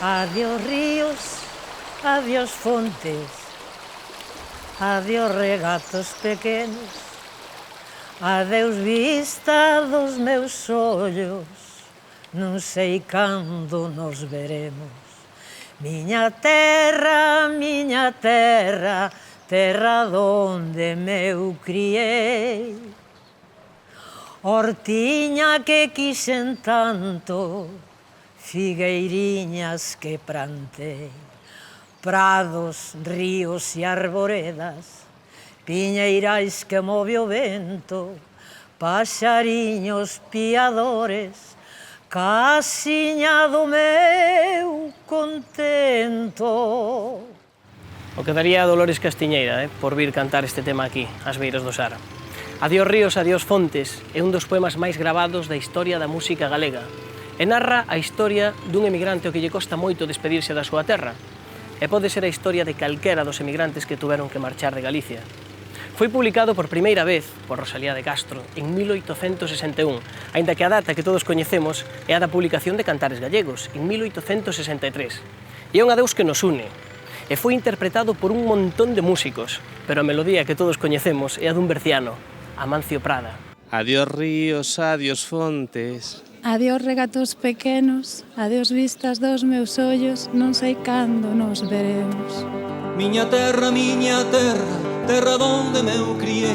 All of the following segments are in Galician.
Adiós ríos, adiós fontes, adiós regatos pequenos, adeus vista dos meus ollos, non sei cando nos veremos. Miña terra, terra donde me eu criei, hortiña que quixen tanto, figueiriñas que plantei, prados, ríos e arboredas, piñeirais que move o vento, paxariños piadores, casiña do meu contento. O quedaría Dolores Castiñeira, por vir cantar este tema aquí, ás beiras do Sar. Adiós ríos, adiós fontes é un dos poemas máis gravados da historia da música galega e narra a historia dun emigrante ao que lle costa moito despedirse da súa terra e pode ser a historia de calquera dos emigrantes que tuveron que marchar de Galicia. Foi publicado por primeira vez por Rosalía de Castro en 1861, aínda que a data que todos coñecemos é a da publicación de Cantares Gallegos, en 1863. E é un adeus que nos une, e foi interpretado por un montón de músicos, pero a melodía que todos coñecemos é a dun berciano, Amancio Prada. Adiós ríos, adiós fontes. Adiós regatos pequenos, adiós vistas dos meus ollos, non sei cando nos veremos. Miña terra, terra donde me eu criei,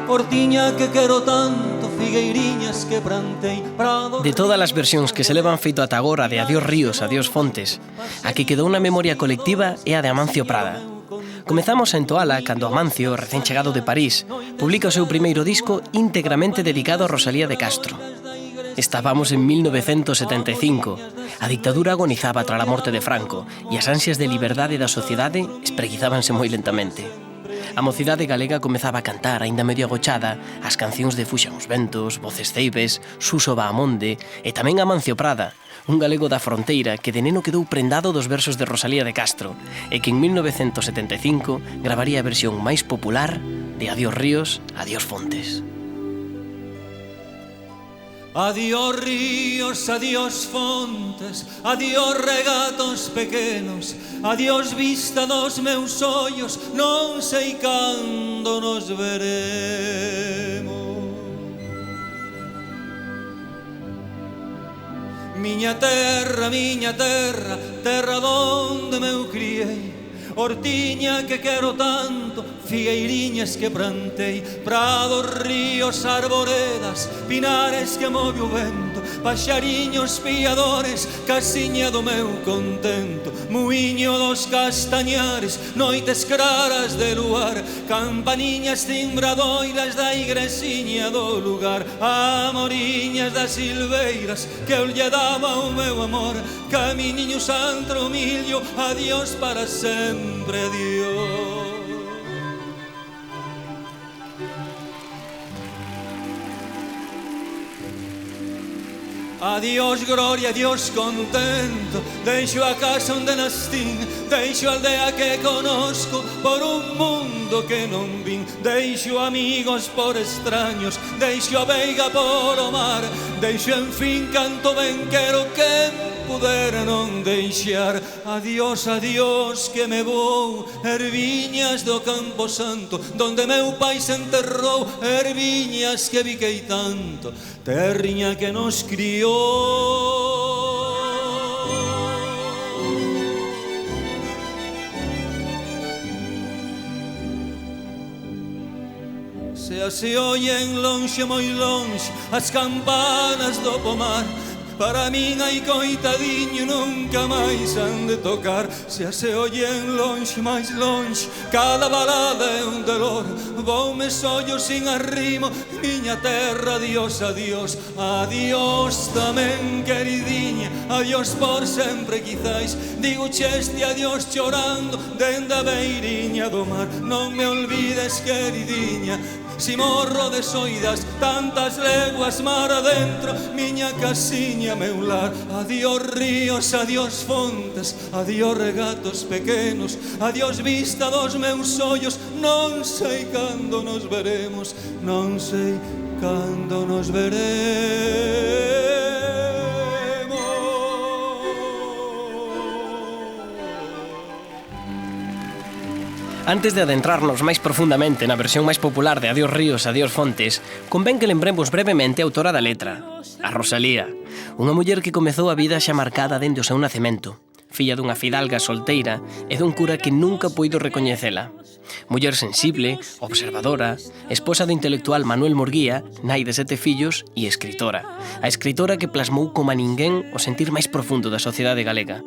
hortiña que quero tanto, figueiriñas que plantei, prado... De todas as versións que se levan feito ata agora de Adiós ríos, adiós fontes, a que quedou na memoria colectiva é a de Amancio Prada. Comezamos a entoala cando Amancio, recén chegado de París, publica o seu primeiro disco íntegramente dedicado a Rosalía de Castro. Estábamos en 1975. A dictadura agonizaba tras a morte de Franco e as ansias de liberdade da sociedade espreguizábanse moi lentamente. A mocidade galega comezaba a cantar, aínda medio agochada, as cancións de Fuxan os ventos, Voces ceibes, Suso Bahamonde e tamén Amancio Prada, un galego da fronteira que de neno quedou prendado dos versos de Rosalía de Castro e que en 1975 gravaría a versión máis popular de Adiós ríos, adiós fontes. Adiós ríos, adiós fontes, adiós regatos pequenos, adiós vista dos meus ollos, non sei cando nos veremos. Miña terra, terra donde me eu criei, hortiña que quero tanto, figueiriñas que plantei, prados, ríos, arboredas, pinares que move o vento, paxariños piadores, casiña do meu contento, muiño dos castañares, noites claras de luar, campaniñas timbradoiras da igresiña do lugar, amoriñas das silveiras que eu lle daba o meu amor, camiñiño santo millo, adiós para sempre, adiós. Adiós gloria, adiós contento, deixo a casa onde nastín, deixo a aldea que conozco, por un mundo que non vin, deixo amigos por extraños, deixo a veiga por o mar, deixo en fin canto ben quero que pudera non deixar. Adiós, adiós que me vou, erviñas do Campo Santo, donde meu pai se enterrou, erviñas que biquei tanto, terriña que nos criou. Se oyen lonxe, moi lonxe, as campanas do pomar, para min hai coitadiño nunca máis han de tocar. Se oyen lonxe, máis lonxe, cada balada é un dolor, voume sollo sin arrimo, miña terra, adiós, adiós, adiós tamén queridiña, adiós por sempre quizais, digo este adiós chorando dende a beiriña do mar, non me olvides queridiña, si morro de soidas tantas leguas mar adentro, miña casiña, meu lar. Adiós ríos, adiós fontes, adiós regatos pequenos, adiós vista dos meus ollos, non sei cando nos veremos, non sei cando nos veremos. Antes de adentrarnos máis profundamente na versión máis popular de Adiós ríos, adiós fontes, convén que lembremos brevemente a autora da letra, a Rosalía, unha muller que comezou a vida xa marcada dende o seu nacemento, filla dunha fidalga solteira e dun cura que nunca puido recoñecela. Muller sensible, observadora, esposa do intelectual Manuel Murguía, nai de 7 fillos e escritora. A escritora que plasmou como a ninguén o sentir máis profundo da sociedade galega.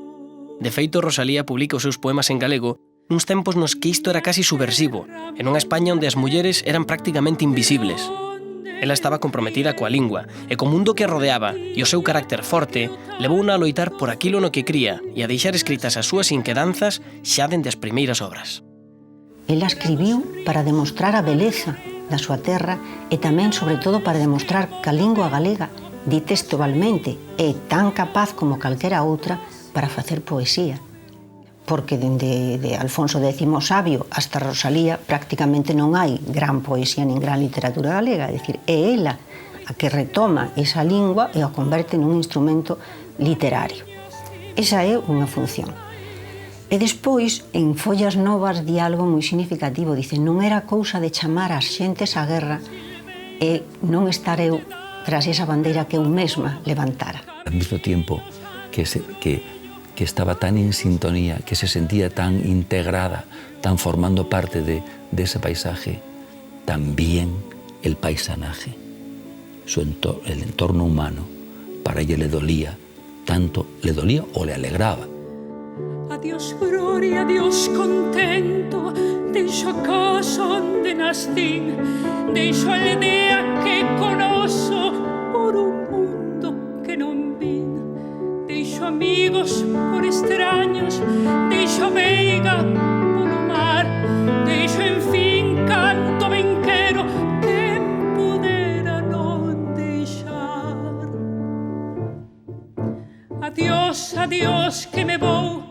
De feito, Rosalía publica os seus poemas en galego nuns tempos nos que isto era casi subversivo, en unha España onde as mulleres eran prácticamente invisibles. Ela estaba comprometida coa lingua e co mundo que a rodeaba, e o seu carácter forte levouna a loitar por aquilo no que cría e a deixar escritas as súas inquedanzas xa dende as primeiras obras. Ela escribiu para demostrar a beleza da súa terra e tamén, sobre todo, para demostrar que a lingua galega, di textualmente, é tan capaz como calquera outra para facer poesía. Porque dende de Alfonso X Sabio hasta Rosalía prácticamente non hai gran poesía nin gran literatura galega, é dicir, é ela a que retoma esa lingua e a converte nun instrumento literario. Esa é unha función. E despois, en Follas Novas, di algo moi significativo, dice, non era cousa de chamar as xentes á guerra e non estar eu tras esa bandeira que eu mesma levantara. Al mismo tiempo que estaba tan en sintonía, que se sentía tan integrada, tan formando parte de ese paisaje, también el paisanaje, el entorno humano, para ella le dolía, tanto le dolía o le alegraba. Adiós gloria, adiós contento, deixo a casa onde nascí, deixo a aldea que conozo por un mundo que non vin. Deixo amigos por extraños, deixo meiga por o mar, deixo en fin canto ben quero, quen pudera non deixar. Adiós, adiós que me vou,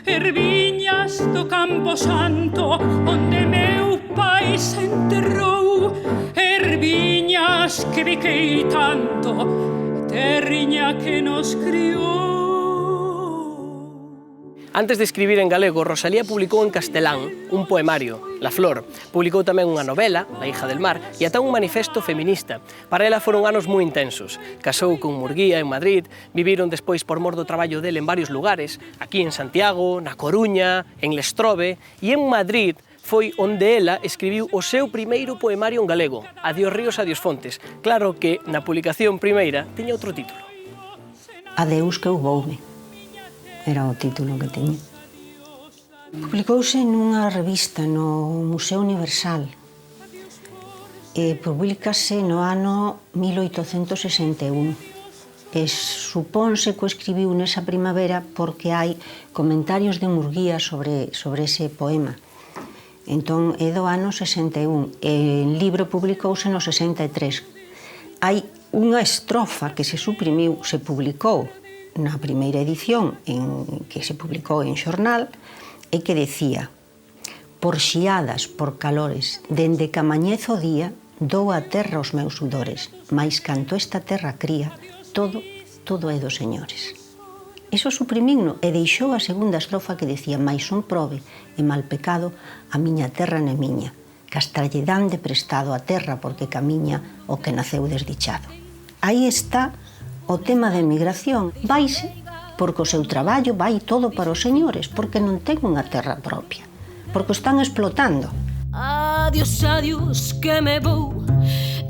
erviñas do Campo Santo, onde meu pai se enterrou, erviñas que biquei tanto, terriña que nos criou. Antes de escribir en galego, Rosalía publicou en castelán un poemario, La Flor. Publicou tamén unha novela, La hija del mar, e ata un manifesto feminista. Para ela foron anos moi intensos. Casou con Murguía en Madrid, viviron despois por mor do traballo dele en varios lugares, aquí en Santiago, na Coruña, en Lestrove, e en Madrid foi onde ela escribiu o seu primeiro poemario en galego, Adiós ríos, adiós fontes. Claro que na publicación primeira tiña outro título. Adeus que eu voume. Era o título que tiña. Publicouse nunha revista no Museo Universal e publicase no ano 1861. E supónse que o escribiu nesa primavera porque hai comentarios de Murguía sobre ese poema. Entón, é do ano 61. E o libro publicouse no 63. Hai unha estrofa que se suprimiu, se publicou na primeira edición que se publicou en xornal e que decía: por xiadas, por calores, dende que amañezo o día, dou a terra os meus sudores, mais canto esta terra cría, todo é dos señores. Iso suprimigno e deixou a segunda estrofa que decía: mais son prove e mal pecado a miña terra non é miña, castralle dan de prestado a terra porque camiña o que naceu desdichado. Aí está o tema da emigración. Vaise porque o seu traballo vai todo para os señores, porque non ten unha terra propia, porque o están explotando. Adiós, adiós que me vou,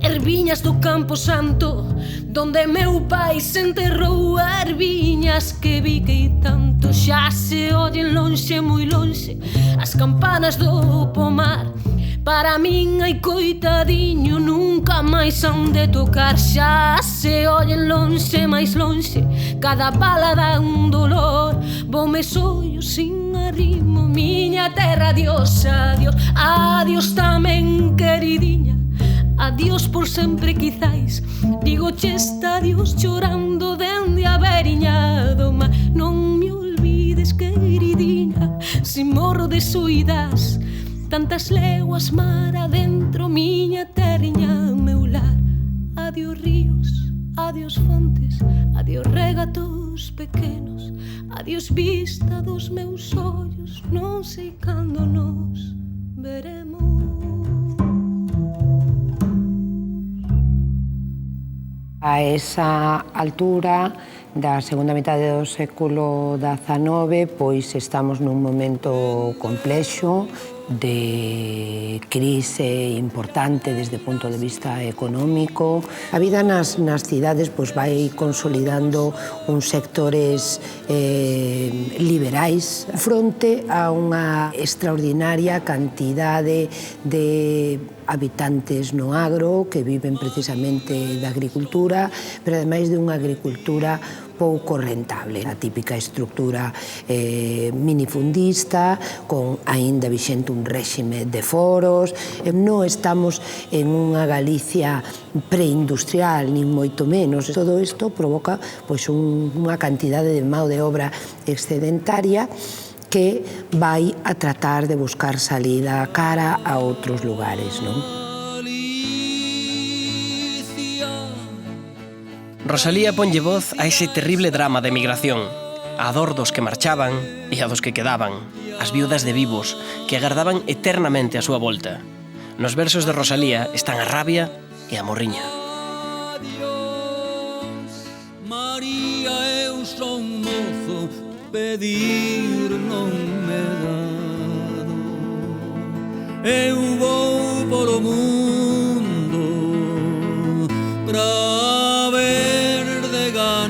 erviñas do Campo Santo, donde meu pai se enterrou, erviñas que biquei tanto, xa se oyen lonxe, moi lonxe, as campanas do pomar. Para min, ai coitadiño, nunca máis han de tocar, xa se oyen lonxe, máis lonxe, cada bala dá un dolor. Voume sollo sin arrimo, miña terra, adiós, adiós, adiós tamén, queridinha, adiós por sempre quizais, digo che está adiós chorando dende a veriña do mar. Non me olvides, queridinha, si morro de soidás, tantas leguas mar adentro, miña terriña, meu lar. Adiós ríos, adiós adiós fontes, adiós regatos pequenos, adiós vista dos meus ollos, non sei cando nos veremos. A esa altura da segunda metade do século XIX, pois estamos nun momento complexo de crise importante desde o punto de vista económico. A vida nas cidades pois vai consolidando uns sectores liberais fronte a unha extraordinaria cantidade de habitantes no agro que viven precisamente da agricultura, pero ademais de unha agricultura pouco rentable. A típica estructura minifundista, con aínda vixente un réxime de foros. Non estamos en unha Galicia preindustrial, nin moito menos. Todo isto provoca pois, unha cantidade de mão de obra excedentaria que vai a tratar de buscar salida cara a outros lugares, non? Rosalía ponlle voz a ese terrible drama de emigración, a dor dos que marchaban e a dos que quedaban, as viudas de vivos que agardaban eternamente a súa volta. Nos versos de Rosalía están a rabia e a morriña. María, eu son mozo, pedir non me dado. Eu vou polo mundo pra ver de ganalo.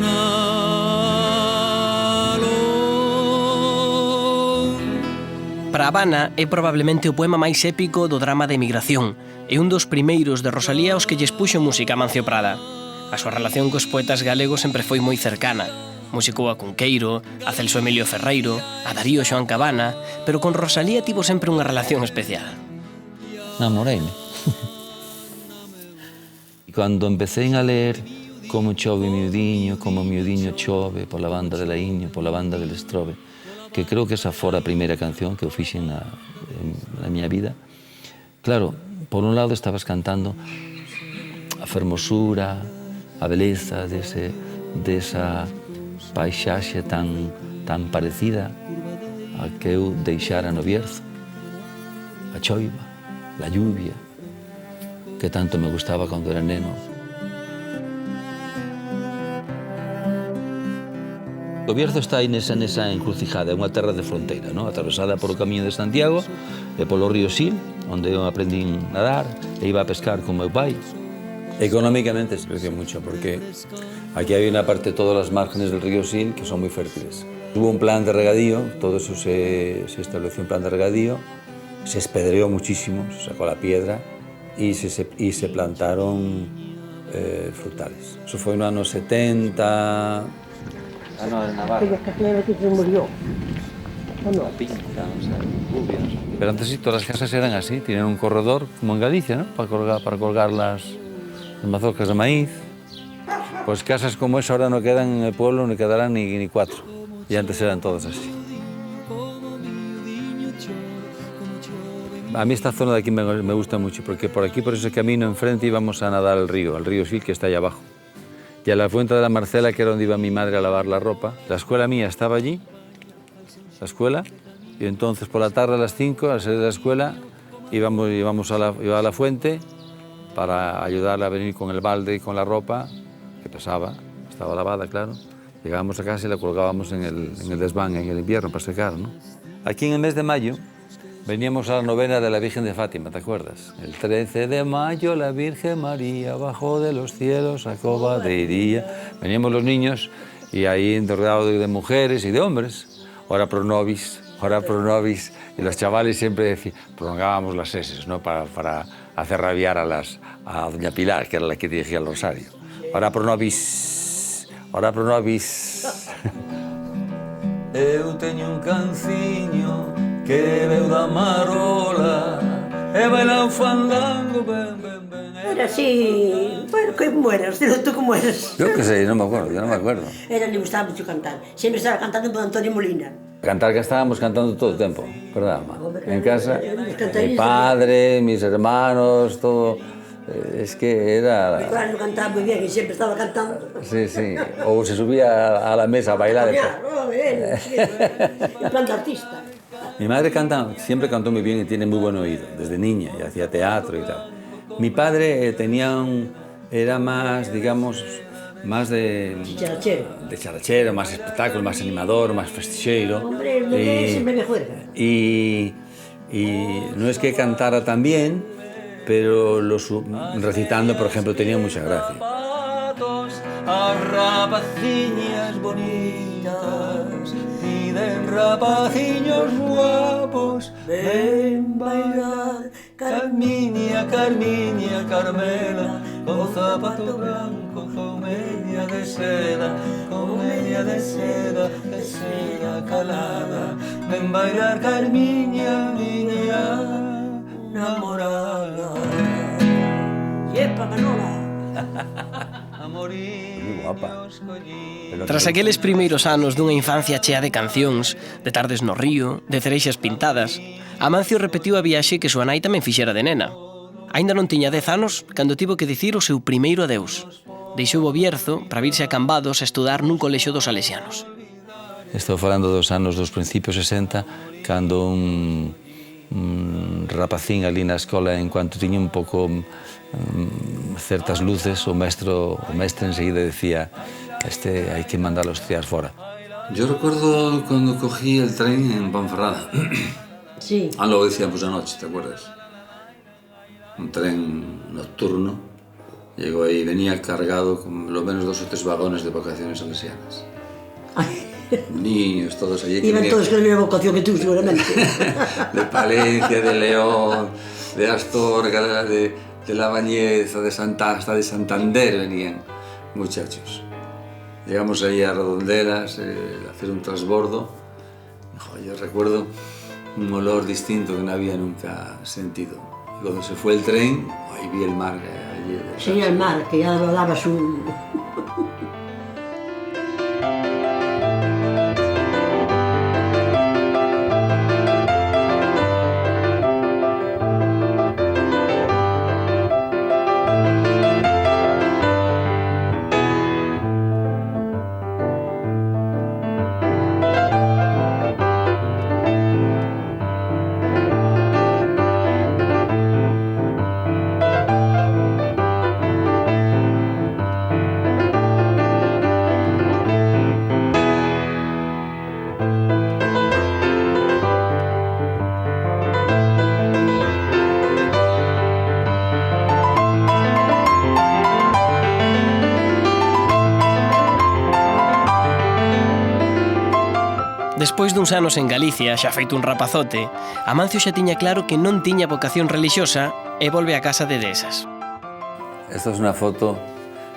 Para Habana é probablemente o poema máis épico do drama de emigración e un dos primeiros de Rosalía aos que lles puxo música Amancio Prada. A súa relación cos poetas galegos sempre foi moi cercana. Musicou a Cunqueiro, a Celso Emilio Ferreiro, a Darío Xoán Cabana, pero con Rosalía tivo sempre unha relación especial. Namoreime. E cando empecé a ler Como chove miudiño, como miudiño chove, pola banda de Laíño, pola banda del Estrobe, que creo que esa fora a primeira canción que eu fixen na miña vida. Claro, por un lado estabas cantando a fermosura, a beleza desa paisaxe tan parecida a que eu deixara no Bierzo. A choiva, a lluvia, que tanto me gustaba cando era neno. O Bierzo está aí nesa encrucijada, é unha terra de fronteira, ¿no? Atravesada polo Camiño de Santiago e polo río Sil, onde eu aprendín nadar e iba a pescar con meu pai. Económicamente se creció mucho porque aquí hay una parte de todas las márgenes del río Sil que son muy fértiles. Hubo un plan de regadío, todo eso se estableció un plan de regadío, se espedreó muchísimo, se sacó la piedra y se plantaron frutales. Eso fue en los años 70... Ah, no, en Navarra. Que se murió. La pinta, o sea, rubia. Pero antes sí, todas las casas eran así, tienen un corredor, como en Galicia, ¿no? Para colgar las mazorcas de maíz. Pues casas como esa ahora no quedan en el pueblo, no quedarán ni 4. Y antes eran todas así. A mí esta zona de aquí me gusta mucho, porque por aquí, por ese camino enfrente, íbamos a nadar al río Sil, que está allá abajo. Y a la fuente de la Marcela, que era donde iba mi madre a lavar la ropa. La escuela mía estaba allí, la escuela, y entonces por la tarde a las 5, al salir de la escuela, iba a la fuente para ayudarla a venir con el balde y con la ropa, que pesaba, estaba lavada, claro. Llegábamos a casa y la colgábamos en el desván en el invierno para secar, ¿no? Aquí en el mes de mayo veníamos a la novena de la Virgen de Fátima, ¿te acuerdas? El 13 de mayo la Virgen María bajó de los cielos a cobadería. Veníamos los niños y ahí rodeados de mujeres y de hombres. Ora pro nobis, ora pro nobis. Y los chavales siempre prolongábamos las eses, ¿no? Para hacer rabiar a doña Pilar, que era la que dirigía el rosario. Ora pro nobis, ora pro nobis. Eu teño un canciño que veu da marola e baila un fandango, ben, ben, ben. Era así, bueno, como eras, tú como eras. Yo qué sé, no me acuerdo. Era, le gustaba mucho cantar. Siempre estaba cantando con Antonio Molina. Cantar que estábamos cantando todo el tiempo, ¿verdad, ma? En casa, mi padre, mis hermanos, todo. Es que era... Mi padre cantaba muy bien y siempre estaba cantando. Sí, sí. O se subía a la mesa a bailar. En plan de artista. Mi madre siempre cantó muy bien y tiene muy buen oído, desde niña, y hacía teatro y tal. Mi padre era más, digamos, más de... Chicharachero. De charachero, más espectáculo, más animador, más festichero. Hombre, el bebé siempre me juega. Y no es que cantara tan bien, pero recitando, por ejemplo, tenía mucha gracia. A rapaciñas bonitas, piden rapaciños guapos, ven bailar, Carmiña, Carmiña, Carmela, con zapato blanco, con media de seda, de seda calada, ven bailar, Carmiña, niña enamorada. ¡Yepa, Manola! Muy guapa. Tras aqueles primeiros anos dunha infancia chea de cancións, de tardes no río, de cereixas pintadas, Amancio repetiu a viaxe que súa nai tamén fixera de nena. Aínda non tiña 10 anos cando tivo que dicir o seu primeiro adeus. Deixou o Bierzo para virse a Cambados a estudar nun colexio dos salesianos. Estou falando dos anos dos principios 60, cando un rapacín ali na escola, en cuanto tiña un pouco certas luces, o mestre enseguida decía: hai que mandarlo a estudiar fora. Yo recuerdo cuando cogí el tren en Ponferrada. Sí. Lo decíamos anoche, ¿te acuerdas? Un tren nocturno. Llegó ahí, venía cargado con lo menos 2 o 3 vagones de vocaciones salesianas. Niños, todos allí. Iban todos con la misma vocación que tú, seguramente. De Palencia, de León, de Astorga, de La Bañeza, hasta de Santander venían muchachos. Llegamos ahí a Redondelas a hacer un transbordo. Yo recuerdo un olor distinto que no había nunca sentido. Y cuando se fue el tren, ahí vi el mar. Sí, el mar, que ya lo daba su... Despois duns anos en Galicia, xa feito un rapazote, Amancio xa tiña claro que non tiña vocación relixiosa e volve a casa de Dehesas. Esta es una foto,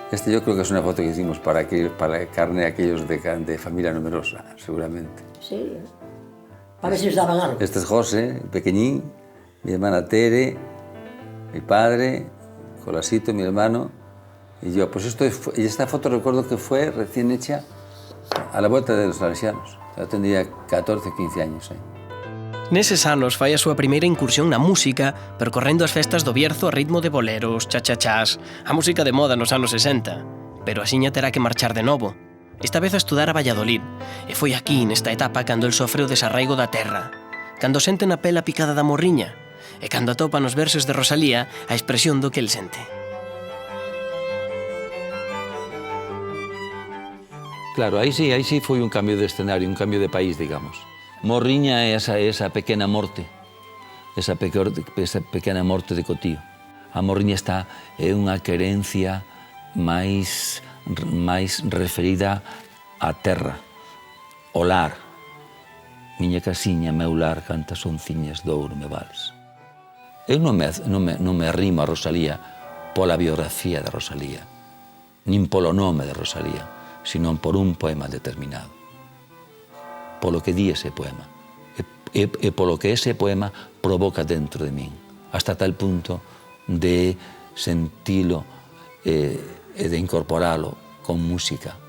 yo creo que es una foto que hicimos para carne aquellos de familia numerosa, seguramente. Sí, para ver si os daban algo. Este es José, pequeñín, mi hermana Tere, mi padre, Colasito, mi hermano, y yo. Pues esta foto recuerdo que fue recién hecha a la vuelta de los salesianos. Eu tendría 14, 15 años. Neses anos fai a súa primeira incursión na música, percorrendo as festas do Bierzo a ritmo de boleros, chachachás, a música de moda nos anos 60. Pero axiña terá que marchar de novo, esta vez a estudar a Valladolid, e foi aquí, nesta etapa, cando el sofre o desarraigo da terra, cando sente na pela picada da morriña, e cando atopa nos versos de Rosalía a expresión do que el sente. Claro, aí sí foi un cambio de escenario, un cambio de país, digamos. Morriña é esa pequena morte, esa pequena morte de Cotío. A Morriña é unha querencia máis referida á terra, ao lar. Miña casiña, meu lar, cantas onciñas de ouro me vals. Eu non me arrimo a Rosalía pola biografía de Rosalía, nin polo nome de Rosalía, sino por un poema determinado, polo que di ese poema, e polo que ese poema provoca dentro de min, hasta tal punto de sentilo e de incorporalo con música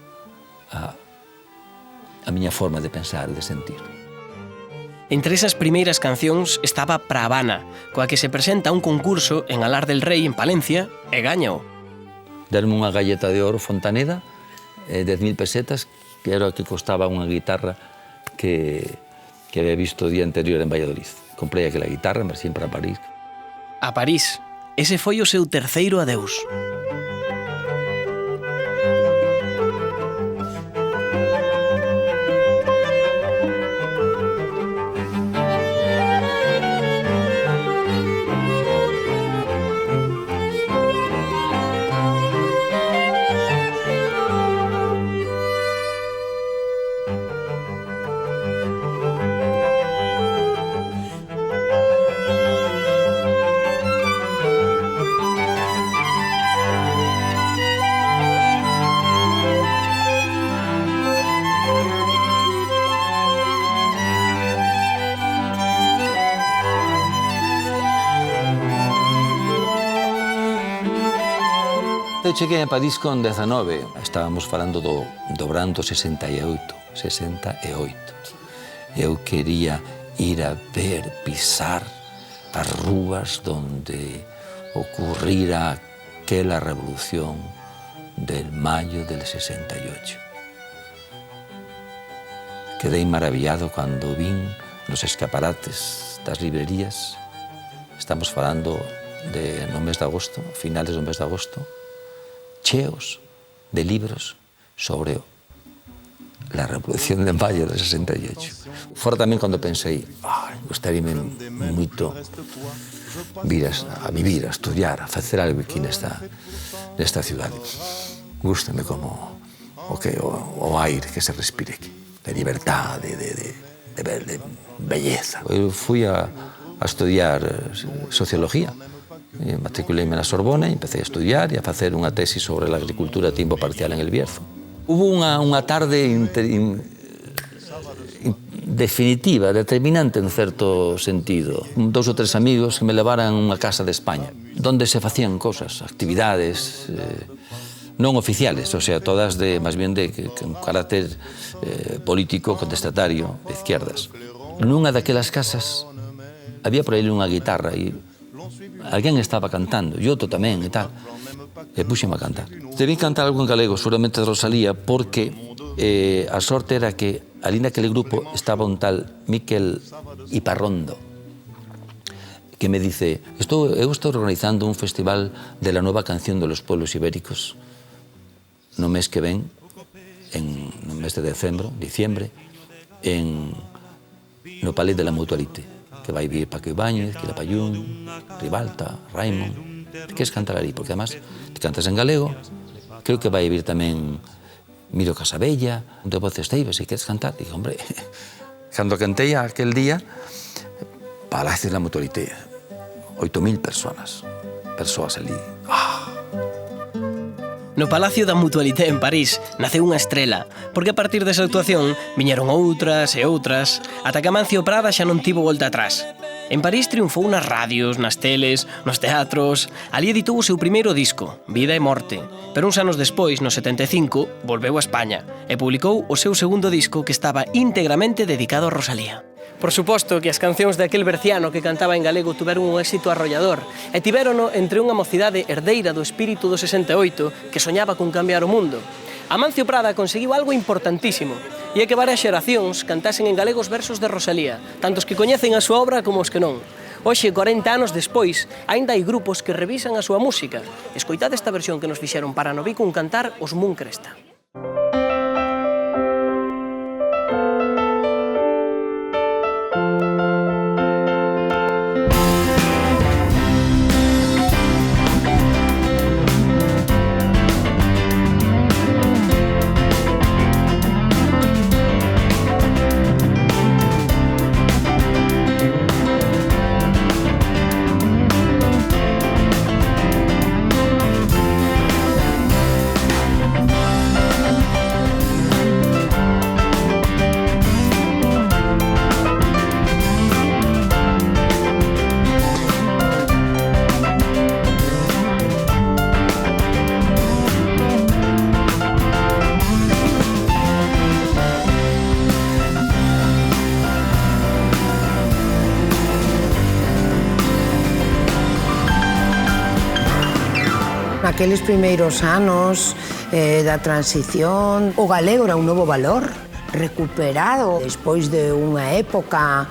a miña forma de pensar e de sentir. Entre esas primeiras cancións estaba Pra Habana, coa que se presenta un concurso en Alar del Rei en Palencia e gañao. Deronme unha galleta de oro Fontaneda, 10.000 pesetas, que era o que costaba unha guitarra que había visto o día anterior en Valladolid. Comprei aquela guitarra, me marchei para París. A París. Ese foi o seu terceiro adeus. Eu cheguei a París con 19, estábamos falando do Brando 68. Eu quería ir a ver, pisar as rúas donde ocurrira aquela revolución del mayo del 68. Quedei maravillado cando vin nos escaparates das librerías, estamos falando no mes de agosto, finales do mes de agosto, cheos de libros sobre la revolución de mayo del 68. Fora tamén cando pensei, gustaríame moito vir a vivir, a estudiar, a facer algo aquí nesta cidade. Gústame como o aire que se respire aquí, de libertad, de belleza. Eu fui a estudiar sociología, matriculeime na Sorbona e empecé a estudiar e a facer unha tesis sobre a agricultura a tiempo parcial en El Bierzo. Hubo unha tarde definitiva, determinante en certo sentido. 2 ou 3 amigos que me levaran a unha casa de España, donde se facían cosas, actividades non oficiales, o sea, todas máis bien de un carácter político contestatario de izquierdas. Nunha daquelas casas había por aí unha guitarra e alguén estaba cantando, e outro tamén e tal, e puxeme a cantar. Debí cantar algo en galego, seguramente de Rosalía, porque a sorte era que ali naquele grupo estaba un tal Miquel Iparrondo, que me dice, eu estou organizando un festival de la nueva canción de los pueblos ibéricos no mes que ven, no mes de diciembre, no Palais de la Mutualité, que vai vir Paco Ibáñez, Quila Payún, Ribalta, Raimon. Queres cantar ali? Porque además te cantas en galego, creo que vai vir tamén Miro Casabella, de Voces Teibes, se queres cantar. Digo, hombre, cando cantei aquel día, Palacio de la Mutualité, 8.000 persoas ali. No Palacio da Mutualité en París naceu unha estrela, porque a partir desa actuación viñeron outras e outras, ata que Amancio Prada xa non tivo volta atrás. En París triunfou nas radios, nas teles, nos teatros. Ali editou o seu primeiro disco, Vida e Morte, pero uns anos despois, no 75, volveu a España e publicou o seu segundo disco que estaba íntegramente dedicado a Rosalía. Por suposto que as cancións daquel berciano que cantaba en galego tiveron un éxito arrollador e tivérono entre unha mocidade herdeira do espírito do 68 que soñaba con cambiar o mundo. Amancio Prada conseguiu algo importantísimo, e é que varias xeracións cantasen en galego os versos de Rosalía, tantos que coñecen a súa obra como os que non. Hoxe, 40 anos despois, aínda hai grupos que revisan a súa música. Escoitade esta versión que nos fixeron para Novicum cantar os Mun Cresta. naqueles primeiros anos da transición, o galego era un novo valor recuperado despois de unha época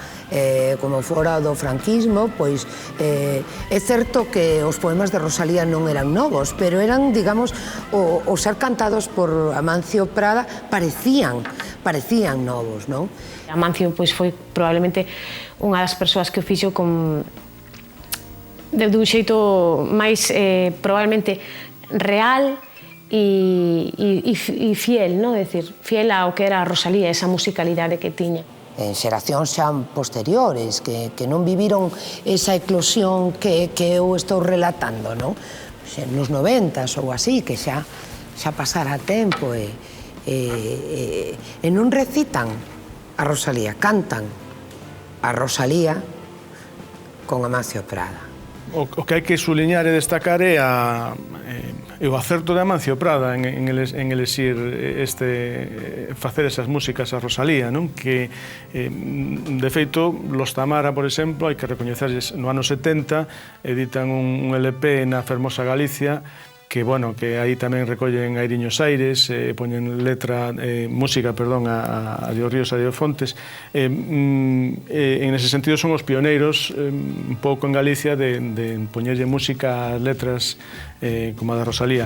como fora do franquismo, pois é certo que os poemas de Rosalía non eran novos, pero eran, digamos, o ser cantados por Amancio Prada parecían novos, non? Amancio pois foi probablemente unha das persoas que o fixo con dun xeito máis probablemente real e fiel, non? É dicir, fiel ao que era a Rosalía, esa musicalidade que tiña. En xeracións xa posteriores, que non viviron esa eclosión que eu estou relatando, non? Nos 90s ou así, que xa pasara tempo e non recitan a Rosalía, cantan a Rosalía con Amancio Prada. O que hai que suliñar e destacar é o acerto de Amancio Prada en elexir facer esas músicas a Rosalía, non? Que, de feito, Los Tamara, por exemplo, hai que recoñecerles, no ano 70 editan un LP na Fermosa Galicia que, bueno, que aí tamén recollen Airiños Aires, poñen música, a Dios Ríos, a Dios Fontes. En ese sentido son os pioneiros un pouco en Galicia de poñerlle música a letras como a da Rosalía.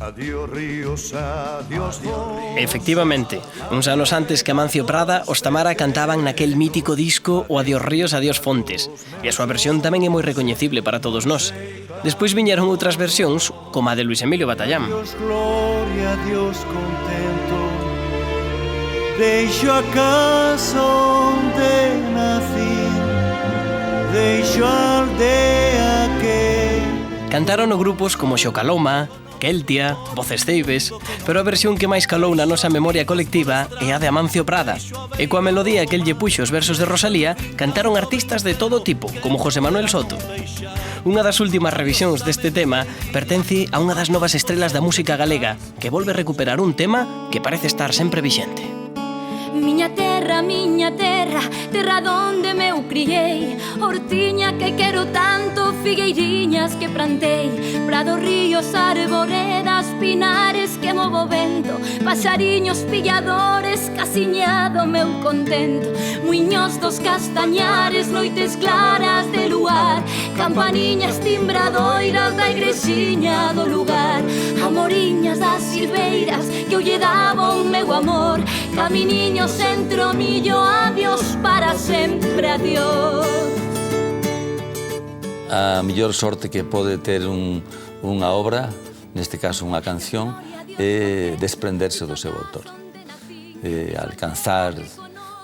Adiós ríos, adiós fontes. Efectivamente, uns anos antes que Amancio Prada, os Tamara cantaban naquel mítico disco o Adiós ríos, adiós fontes, e a súa versión tamén é moi recoñecible para todos nós. Despois viñeron outras versións, como a de Luis Emilio Batallán. Adiós gloria, adiós contento, deixo a casa onde nací, deixo a aldea que... Cantaron o grupos como Xocaloma, Keltia, Voces Ceibes, pero a versión que máis calou na nosa memoria colectiva é a de Amancio Prada. E coa melodía que el lle puxo os versos de Rosalía, cantaron artistas de todo tipo, como José Manuel Soto. Unha das últimas revisións deste tema pertence a unha das novas estrelas da música galega, que volve a recuperar un tema que parece estar sempre vixente. Miña terra, terra donde me eu criei, hortiña que quero tanto, figueiriñas que plantei, prados, ríos, arboredas, pinares que movo vento, pasariños pilladores, casiñado meu contento, muiños dos castañares, noites claras de luar, campaniñas timbradoiras da igrexiña do lugar, amoriñas das silveiras que eu lle daba o meu amor, caminiños centro millo, adiós para sempre, adiós. A mellor sorte que pode ter unha obra, neste caso unha canción, é desprenderse do seu autor, alcanzar,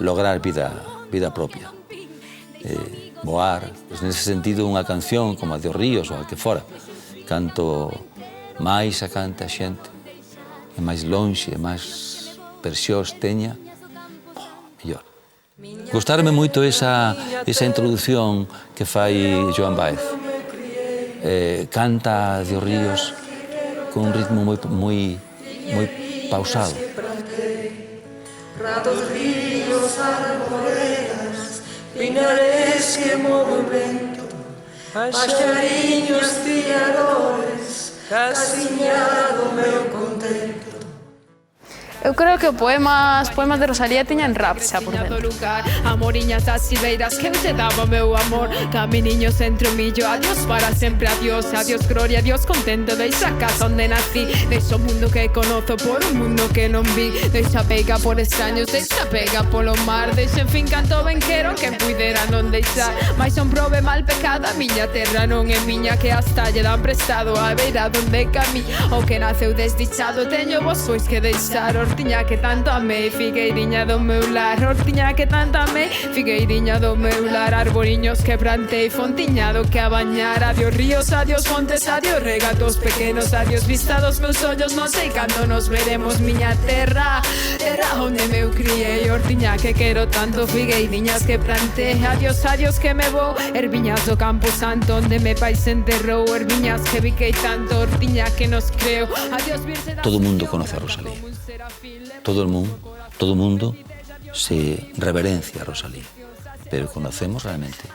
lograr vida propia, voar. Pois nese sentido, unha canción como a de Os Ríos ou a que fora, canto máis a canta a xente, e máis lonxe, e máis versións teña, mellor. Gustarme moito esa introdución que fai Joan Baez. Canta Dios Ríos con un ritmo moi pausado. Prados, ríos, arboledas, pinares que movo vento, paxariños tiradores, casiñado meu contento. Eu creo que os poemas de Rosalía tiñan rap xa por dentro. Amoriñas das silveiras que eu te daba meu amor, caminiño centro millo, adiós para sempre, adiós, adiós gloria, adiós contento, deixa a casa onde nací, deixa o mundo que conozo por un mundo que non vi, deixa pega por extraños, deixa pega polo mar, deixa en fin canto ben quero que puidera non deixar, mais son prove mal pecada, miña terra non é miña, que hasta lle dan prestado a beira donde camí, o que naceu desdichado, teño vos pois que deixar, hortiña que tanto amei, figueiriña do meu lar, hortiña que tanto amei, figueiriña do meu lar, arboriños que plantei, fontiñado que a bañar, adiós ríos, adiós fontes, adiós regatos pequenos, adiós vista dos meus ollos, non sei cando nos veremos, miña terra, terra onde meu criei, hortiña que quero tanto, figueiriñas que plantei, adiós, adiós que me vou, erviñas do Campo Santo, onde me pai se enterrou, erviñas que biquei tanto, hortiña que nos creo, adiós virse da... Todo o mundo conoce a Rosalía. Todo el mundo se reverencia a Rosalía, pero conocemos realmente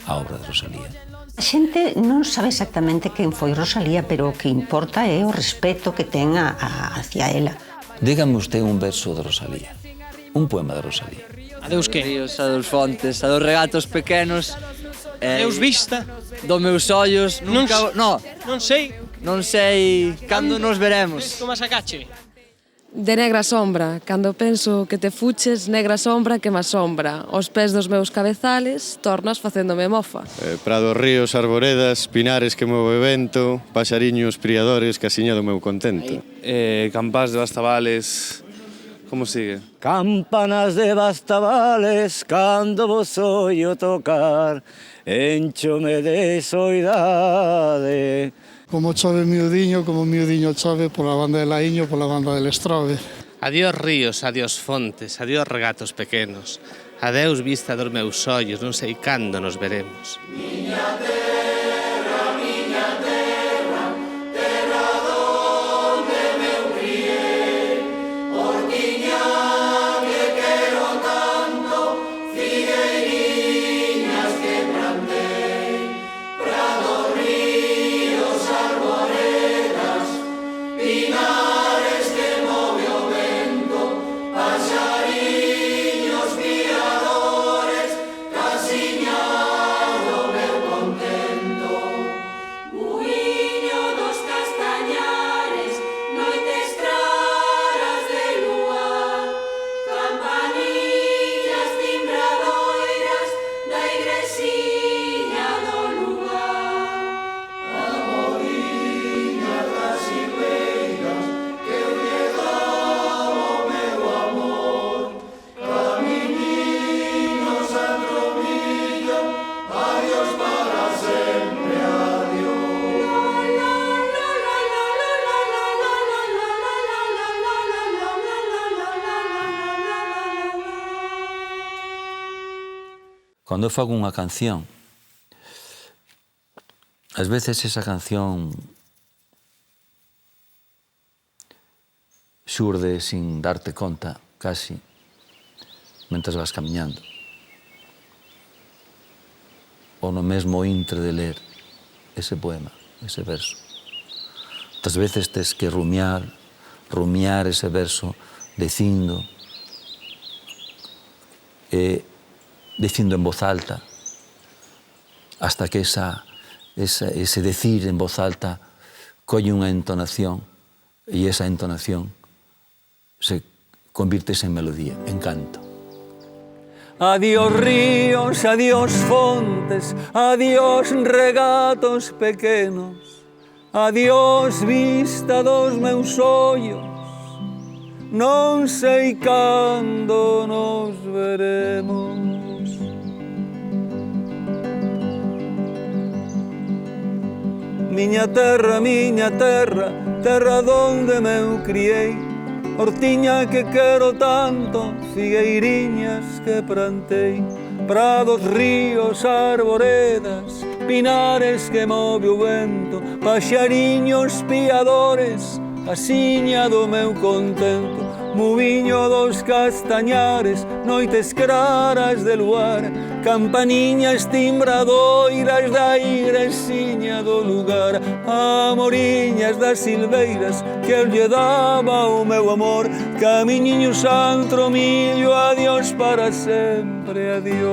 a obra de Rosalía. A xente non sabe exactamente quen foi Rosalía, pero o que importa é o respeto que ten hacia ela. Dígame usted un verso de Rosalía, un poema de Rosalía. Adeus que? Ríos, adeus fontes, adeus regatos pequenos. Adeus vista. Dos meus ollos, nunca... Non sei. Non sei cando nos veremos. Como sacache? De negra sombra, cando penso que te fuches, negra sombra que me asombra. Os pés dos meus cabezales, tornas facéndome mofa. Prados, ríos, arboredas, pinares que move vento, paxariños, priadores, casiña do meu contento. Campás de Bastavales... Como sigue? Campanas de Bastavales, cando vos oio tocar, enchome de soidade. Como chove miudiño, como miudiño chove pola banda de Laíño, pola banda del Estrobe. Adiós ríos, adiós fontes, adiós regatos pequenos. Adeus vista dos meus ollos, non sei cando nos veremos. Miña terra, terra donde me criei, hortiña que quero tanto, figueiriñas que plantei, prados, ríos, arboredas, pinares que move o vento, paxariños, piadores, casiña do meu contento. Muiño dos castañares, noites claras de luar, campanillas timbradoiras da igresiña do lugar. Amoriñas das silveiras que eu lle daba o meu amor, camiñinos a tromillo, adiós para sempre, adiós. Cando eu fago unha canción, ás veces esa canción xurde sin darte conta, casi, mentres vas camiñando. Ou no mesmo intre de ler ese poema, ese verso. Outras veces tes que rumiar ese verso dicindo en voz alta, hasta que ese decir en voz alta colle unha entonación e esa entonación se convirte en melodía, en canto. Adiós ríos, adiós fontes, adiós regatos pequenos, adiós vista dos meus ollos, non sei cando nos veremos. Miña terra, terra donde me eu criei, hortiña que quero tanto, figueiriñas que plantei, prados, ríos, arboredas, pinares que move o vento, paxariños, piadores, casiña do meu contento, muviño dos castañares, noites claras de luar, campaniñas timbradoiras da igresiña do lugar, amoriñas das silveiras que eu lle daba o meu amor, camiñiños antro millo, adiós para sempre, adiós.